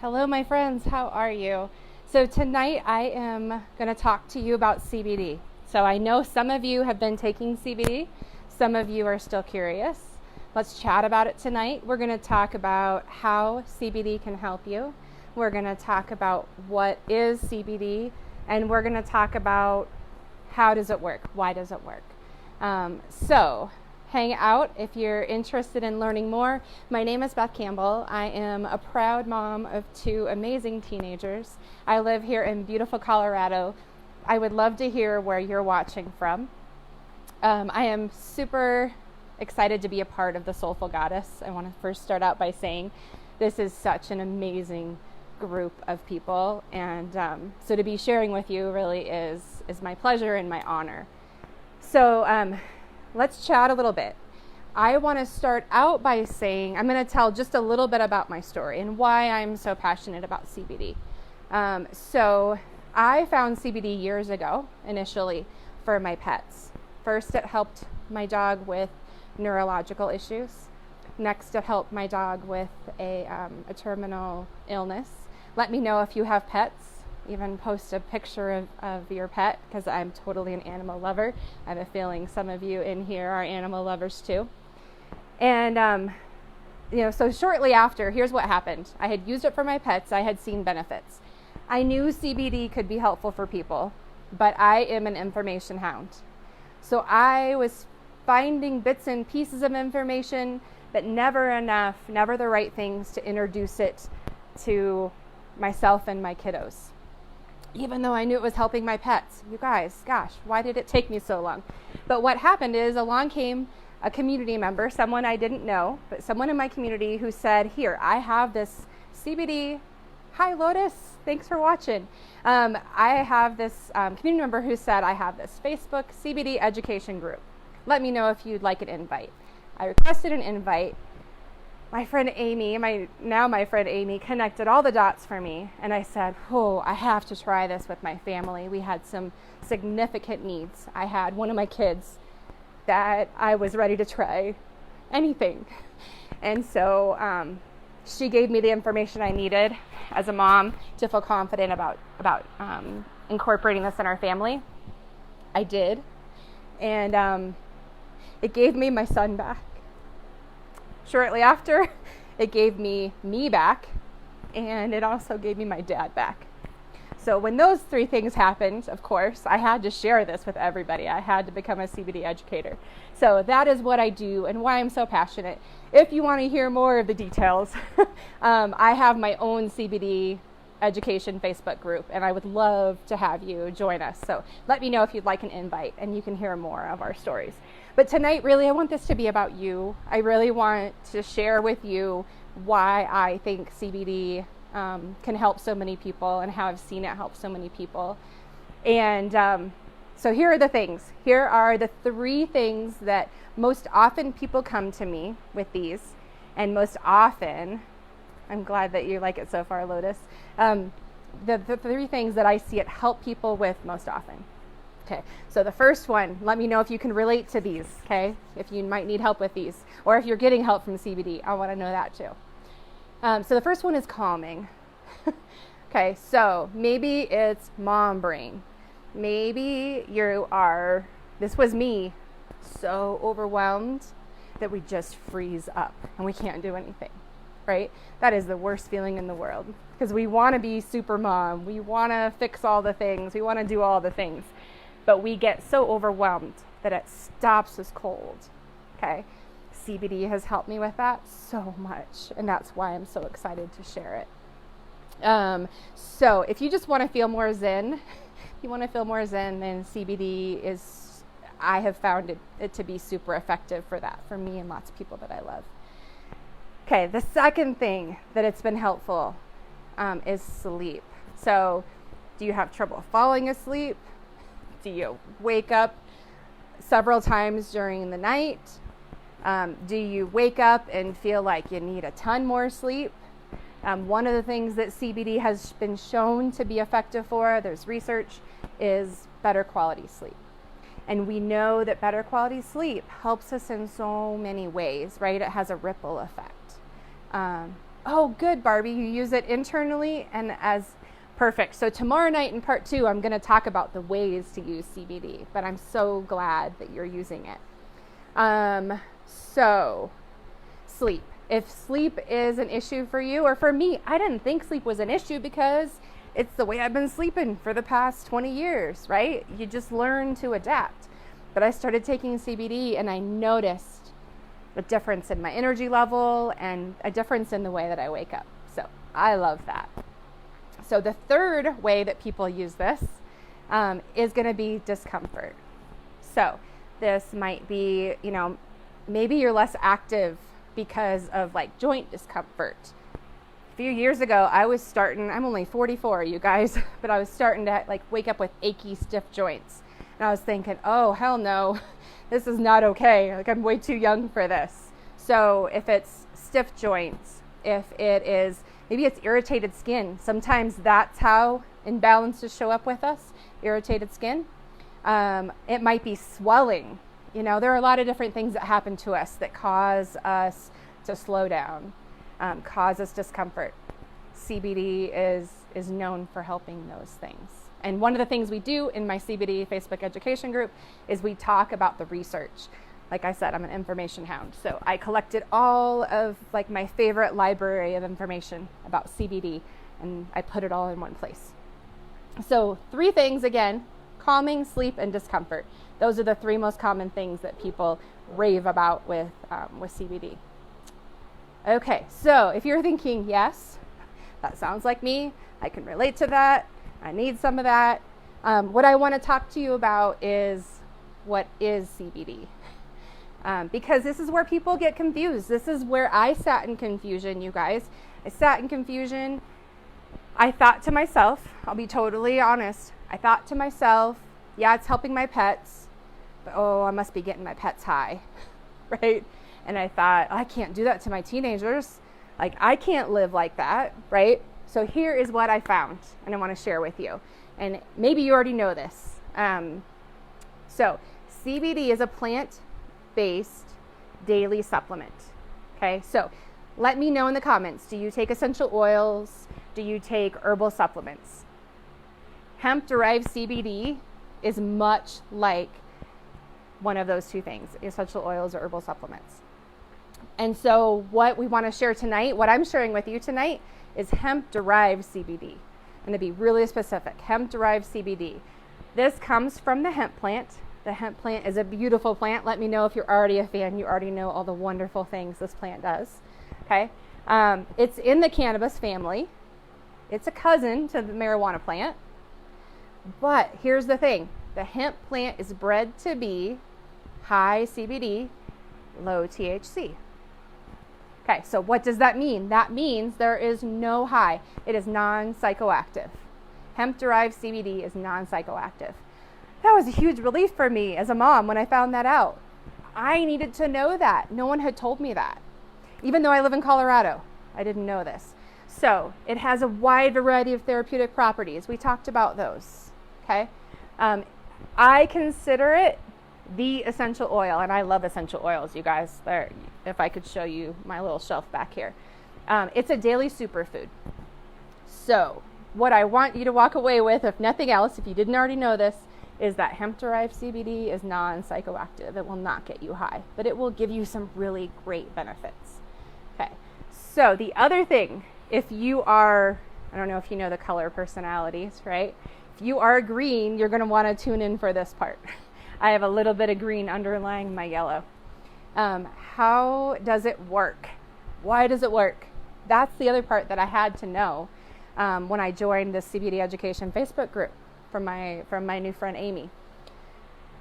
Hello, my friends. How are you? So tonight I am going to talk to you about CBD. So I know some of you have been taking CBD. Some of you are still curious. Let's chat about it tonight. We're going to talk about how CBD can help you. We're going to talk about what is CBD, and we're going to talk about how does it work? Why does it work? So hang out if you're interested in learning more. My name is Beth Campbell. I am a proud mom of two amazing teenagers. I live here in beautiful Colorado. I would love to hear where you're watching from. I am super excited to be a part of the Soulful Goddess. I want to first start out by saying this is such an amazing group of people, and so to be sharing with you really is my pleasure and my honor. So let's chat a little bit. I want to start out by saying I'm going to tell just a little bit about my story and why I'm so passionate about CBD. So I found CBD years ago, initially for my pets. First, it helped my dog with neurological issues. Next, it helped my dog with a terminal illness. Let me know if you have pets. Even post a picture of your pet, because I'm totally an animal lover. I have a feeling some of you in here are animal lovers too. And, so shortly after, here's what happened. I had used it for my pets. I had seen benefits. I knew CBD could be helpful for people, but I am an information hound. So I was finding bits and pieces of information, but never enough, never the right things to introduce it to myself and my kiddos. Even though I knew it was helping my pets. You guys, gosh, why did it take me so long? But what happened is along came a community member, someone I didn't know, but someone in my community who said, here, I have this CBD. Hi, Lotus. Thanks for watching. I have this community member who said, I have this Facebook CBD education group. Let me know if you'd like an invite. I requested an invite. My friend Amy, my friend Amy, connected all the dots for me, and I said, I have to try this with my family. We had some significant needs. I had one of my kids that I was ready to try anything. And so she gave me the information I needed as a mom to feel confident about incorporating this in our family. I did. And it gave me my son back. Shortly after, it gave me back, and it also gave me my dad back. So when those three things happened, of course, I had to share this with everybody. I had to become a CBD educator. So that is what I do and why I'm so passionate. If you want to hear more of the details, I have my own CBD education Facebook group, and I would love to have you join us. So let me know if you'd like an invite, and you can hear more of our stories. But tonight, really, I want this to be about you. I really want to share with you why I think CBD can help so many people and how I've seen it help so many people. And so here are the things. Here are the three things that most often people come to me with these. And most often, I'm glad that you like it so far, Lotus. The three things that I see it help people with most often. Okay, so the first one, let me know if you can relate to these, okay? If you might need help with these, or if you're getting help from CBD, I want to know that too. So the first one is calming. Okay, so maybe it's mom brain. Maybe this was me, so overwhelmed that we just freeze up and we can't do anything, right? That is the worst feeling in the world, because we want to be super mom. We want to fix all the things. We want to do all the things. But we get so overwhelmed that it stops us cold, okay? CBD has helped me with that so much, and that's why I'm so excited to share it. So if you just want to feel more zen, then CBD I have found it to be super effective for that, for me and lots of people that I love. Okay, the second thing that it's been helpful is sleep. So do you have trouble falling asleep? Do you wake up several times during the night? Do you wake up and feel like you need a ton more sleep? One of the things that CBD has been shown to be effective for, there's research, is better quality sleep. And we know that better quality sleep helps us in so many ways, right? It has a ripple effect. Oh, good, Barbie. You use it internally and as perfect. So tomorrow night in part 2, I'm going to talk about the ways to use CBD, but I'm so glad that you're using it. So sleep. If sleep is an issue for you, or for me, I didn't think sleep was an issue because it's the way I've been sleeping for the past 20 years, right? You just learn to adapt. But I started taking CBD and I noticed a difference in my energy level and a difference in the way that I wake up. So I love that. So the third way that people use this is going to be discomfort. So this might be, maybe you're less active because of like joint discomfort. A few years ago, I'm only 44, you guys, but I was starting to like wake up with achy, stiff joints. And I was thinking, oh, hell no, this is not okay. Like I'm way too young for this. So if it's stiff joints, if it is, maybe it's irritated skin. Sometimes that's how imbalances show up with us, irritated skin. It might be swelling. There are a lot of different things that happen to us that cause us to slow down, cause us discomfort. CBD is known for helping those things. And one of the things we do in my CBD Facebook education group is we talk about the research. Like I said, I'm an information hound. So I collected all of like my favorite library of information about CBD and I put it all in one place. So 3 things again: calming, sleep, and discomfort. Those are the 3 most common things that people rave about with CBD. Okay, so if you're thinking, yes, that sounds like me, I can relate to that, I need some of that, what I want to talk to you about is what is CBD. Because this is where people get confused. This is where I sat in confusion, you guys. I sat in confusion. I thought to myself, I'll be totally honest, I thought to myself, yeah, it's helping my pets, but I must be getting my pets high, right? And I thought, I can't do that to my teenagers. Like, I can't live like that, right? So here is what I found, and I want to share with you. And maybe you already know this. So CBD is a plant-based daily supplement, okay? So let me know in the comments, do you take essential oils? Do you take herbal supplements? Hemp-derived CBD is much like one of those 2 things, essential oils or herbal supplements. And so what we want to share tonight, what I'm sharing with you tonight, is hemp-derived CBD. I'm going to be really specific. Hemp-derived CBD. This comes from the hemp plant. The hemp plant is a beautiful plant. Let me know if you're already a fan. You already know all the wonderful things this plant does. Okay? It's in the cannabis family. It's a cousin to the marijuana plant. But here's the thing. The hemp plant is bred to be high CBD, low THC. Okay, so what does that mean? That means there is no high. It is non-psychoactive. Hemp-derived CBD is non-psychoactive. That was a huge relief for me as a mom when I found that out. I needed to know that. No one had told me that. Even though I live in Colorado, I didn't know this. So it has a wide variety of therapeutic properties. We talked about those, okay? I consider it the essential oil, and I love essential oils, you guys. If I could show you my little shelf back here. It's a daily superfood. So what I want you to walk away with, if nothing else, if you didn't already know this, is that hemp-derived CBD is non-psychoactive. It will not get you high, but it will give you some really great benefits. Okay, so the other thing, if you are, I don't know if you know the color personalities, right? If you are green, you're going to want to tune in for this part. I have a little bit of green underlying my yellow. How does it work? Why does it work? That's the other part that I had to know when I joined the CBD Education Facebook group from my new friend Amy.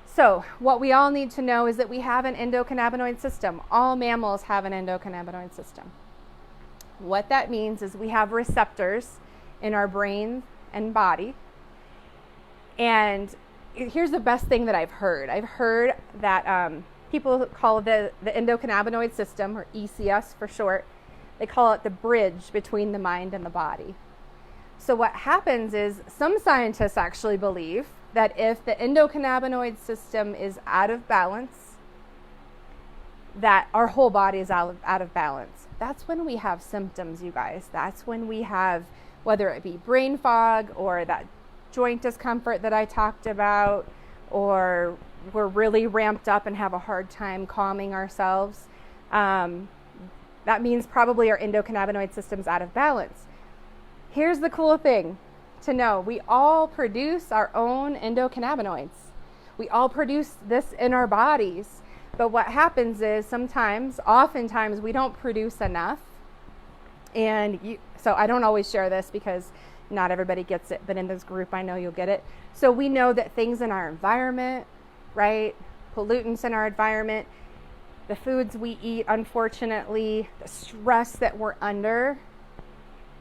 So what we all need to know is that we have an endocannabinoid system. All mammals have an endocannabinoid system. What that means is we have receptors in our brain and body. And here's the best thing that I've heard. I've heard that people call the endocannabinoid system, or ECS for short, they call it the bridge between the mind and the body. So what happens is some scientists actually believe that if the endocannabinoid system is out of balance, that our whole body is out of balance. That's when we have symptoms, you guys. That's when we have, whether it be brain fog or that joint discomfort that I talked about, or we're really ramped up and have a hard time calming ourselves. That means probably our endocannabinoid system's out of balance. Here's the cool thing to know. We all produce our own endocannabinoids. We all produce this in our bodies. But what happens is oftentimes we don't produce enough. So I don't always share this because not everybody gets it, but in this group I know you'll get it. So we know that things in our environment, right? Pollutants in our environment, the foods we eat, unfortunately, the stress that we're under,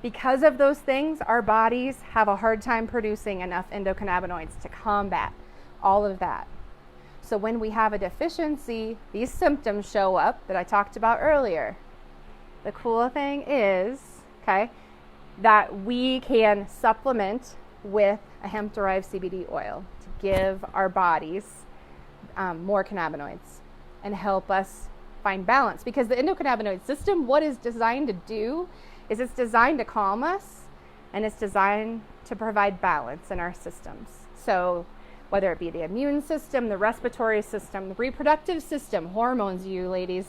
because of those things, our bodies have a hard time producing enough endocannabinoids to combat all of that. So when we have a deficiency, these symptoms show up that I talked about earlier. The cool thing is, that we can supplement with a hemp-derived CBD oil to give our bodies more cannabinoids and help us find balance. Because the endocannabinoid system, what it's designed to do is it's designed to calm us, and it's designed to provide balance in our systems. So whether it be the immune system, the respiratory system, the reproductive system, hormones, you ladies,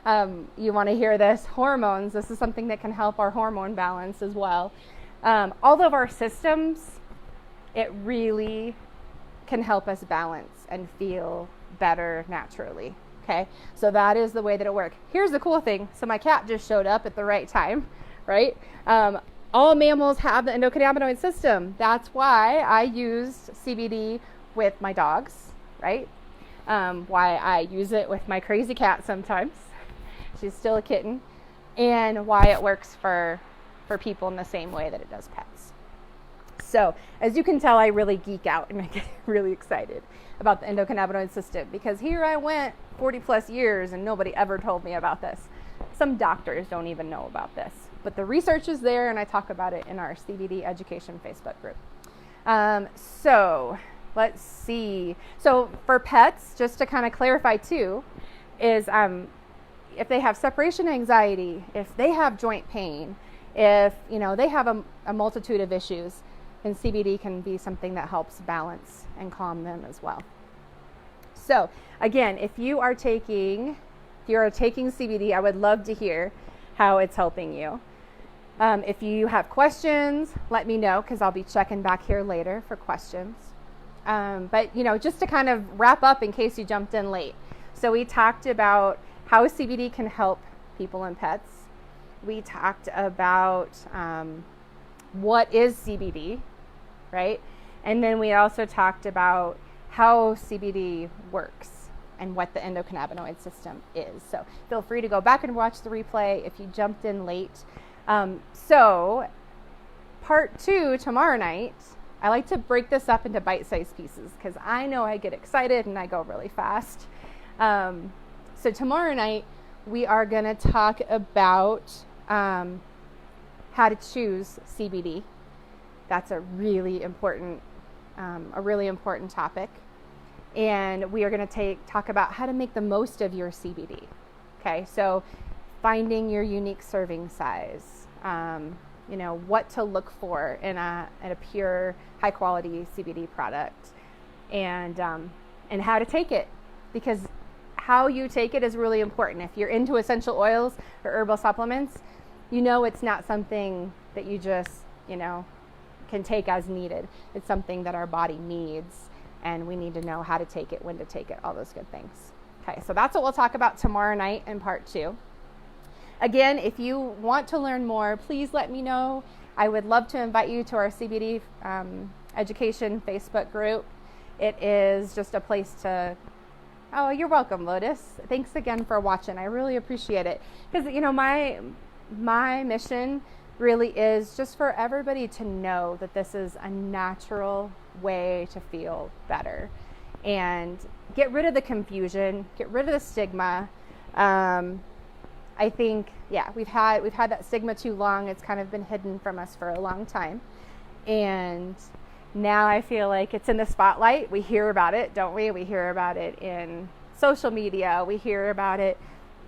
you want to hear this, hormones, this is something that can help our hormone balance as well. All of our systems, it really can help us balance and feel better naturally. Okay, so that is the way that it works. Here's the cool thing. So my cat just showed up at the right time, right? All mammals have the endocannabinoid system. That's why I used CBD with my dogs, right? Why I use it with my crazy cat sometimes. She's still a kitten. And why it works for people in the same way that it does pets. So as you can tell, I really geek out and I get really excited about the endocannabinoid system, because here I went 40 plus years and nobody ever told me about this. Some doctors don't even know about this, but the research is there, and I talk about it in our CBD education Facebook group. So let's see. So for pets, just to kind of clarify too, is if they have separation anxiety, if they have joint pain, if they have a multitude of issues, then CBD can be something that helps balance and calm them as well. So again, if you are taking CBD, I would love to hear how it's helping you. If you have questions, let me know, because I'll be checking back here later for questions. But just to kind of wrap up in case you jumped in late. So we talked about how CBD can help people and pets. We talked about what is CBD, right? And then we also talked about how CBD works and what the endocannabinoid system is. So feel free to go back and watch the replay if you jumped in late. So part 2 tomorrow night, I like to break this up into bite-sized pieces because I know I get excited and I go really fast. So tomorrow night, we are going to talk about how to choose CBD. That's a really important topic. And we are going to talk about how to make the most of your CBD. Okay, so finding your unique serving size, what to look for in a pure, high quality CBD product, and how to take it, because how you take it is really important. If you're into essential oils or herbal supplements, it's not something that you just, can take as needed. It's something that our body needs, and we need to know how to take it, when to take it, all those good things. Okay, so that's what we'll talk about tomorrow night in part 2. Again, if you want to learn more, please let me know. I would love to invite you to our CBD education Facebook group. It is just a place to... Oh, you're welcome, Lotus. Thanks again for watching. I really appreciate it. Because, my mission really is just for everybody to know that this is a natural way to feel better. And get rid of the confusion, get rid of the stigma. I think, we've had that stigma too long. It's kind of been hidden from us for a long time. And now I feel like it's in the spotlight. We hear about it, don't we? We hear about it in social media. We hear about it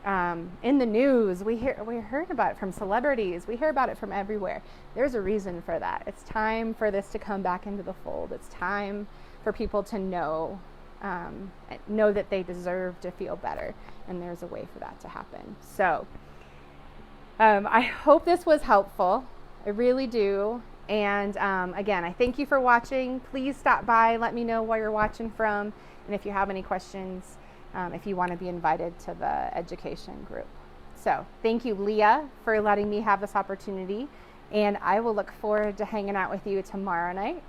in the news. We heard about it from celebrities. We hear about it from everywhere. There's a reason for that. It's time for this to come back into the fold. It's time for people to know that they deserve to feel better, and there's a way for that to happen. So I hope this was helpful. I really do. And again, I thank you for watching. Please stop by. Let me know where you're watching from. And if you have any questions, if you want to be invited to the education group. So thank you, Leah, for letting me have this opportunity. And I will look forward to hanging out with you tomorrow night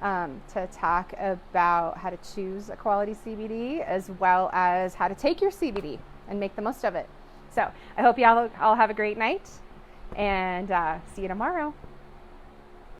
to talk about how to choose a quality CBD, as well as how to take your CBD and make the most of it. So I hope you all have a great night, and see you tomorrow.